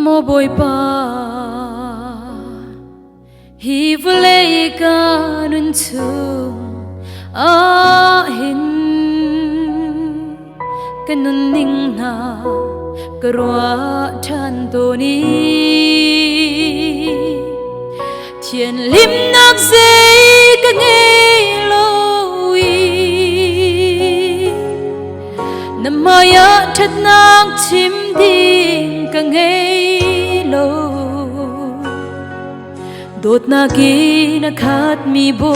mô bồi ba hi vle ka nun chung a hin kanun ning na karwa than to ni thiên lim nak dây ka nghe loi namaya thật nak chim ding ka nghe lo đốt na ki na khat mi bo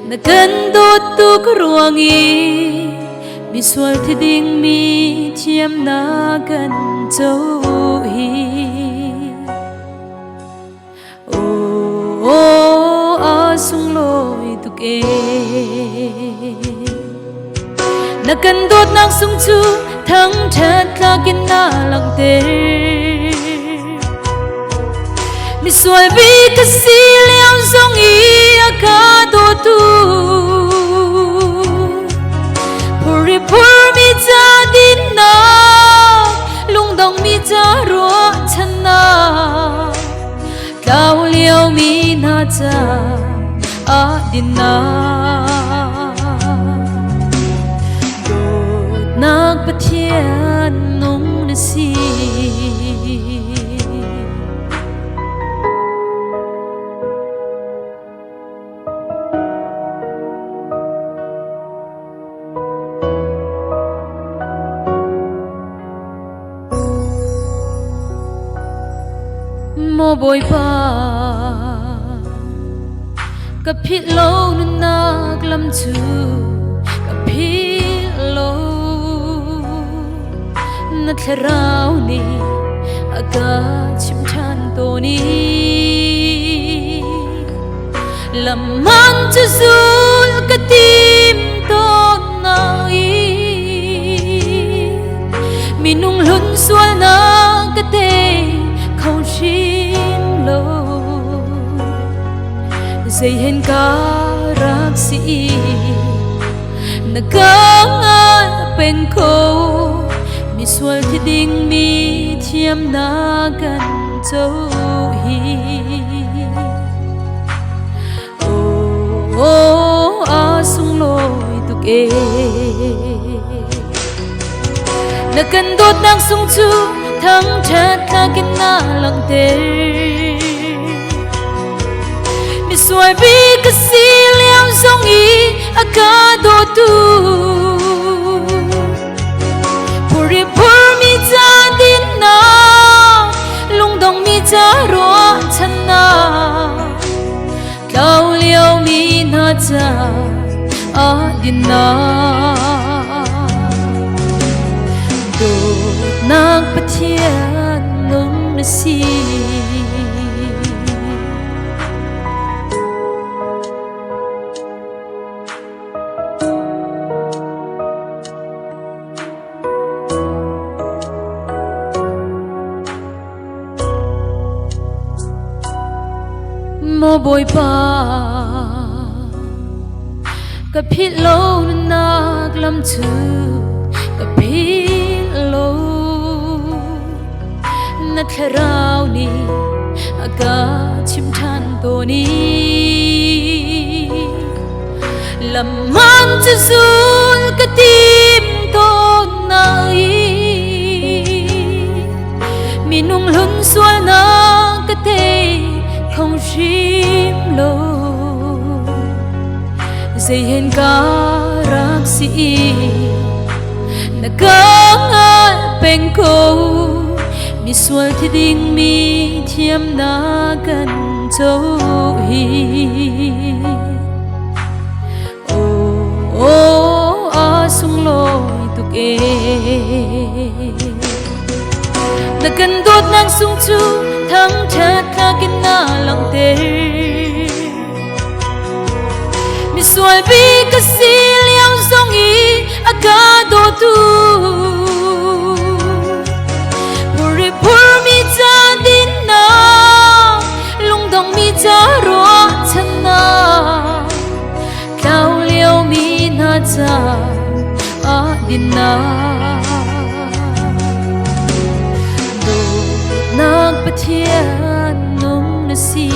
na kan đốt tu kruangi mi sual thi ding mi chiam na kan châu hi a sung loi tu ke na kan đốt nang sung chu thang that la kin na lang te mi sual bi ka si leo zong i a ka do tu puri pur mi cha din na lung dong mi cha ro chan na cao liêu mi na cha a din na đột nak pathian nong na si mô bồi ba ka phit lo nun nak lam chu ka phit lo na tharau ni aga chim than to ni lam man chu zul ka tim to nai minung lun sual na ka te không chim lo dây hen ca rak si na ka pen ko mi sual thi ding mi thiam na kan châu hi a sung loi tu ke na kan đốt nang sung chu thang that la kin na lang te mi suai bi ka si leo zong i a ka do tu puri pur mi cha din na lung dong mi cha ro chan na cao liêu mi na cha a din na nak pathian nong na si mô bồi ba ka phit lo nak lam chu ka phit lo na tharau ni aga chim than to ni lam man chu zul ka tim to nai minung lun sual na ka te không chim lo dây hen ca rak si na ka pen ko mi sual thi ding mi thiam na kan châu hi a sung loi tu ke na kan đốt nang sung chu thang that la kin na lang te mi sual bi ka si leo zong i a ka do tu puri pur mi cha din na lung dong mi cha ro chan na cao liêu mi na cha a din na thiên nung na si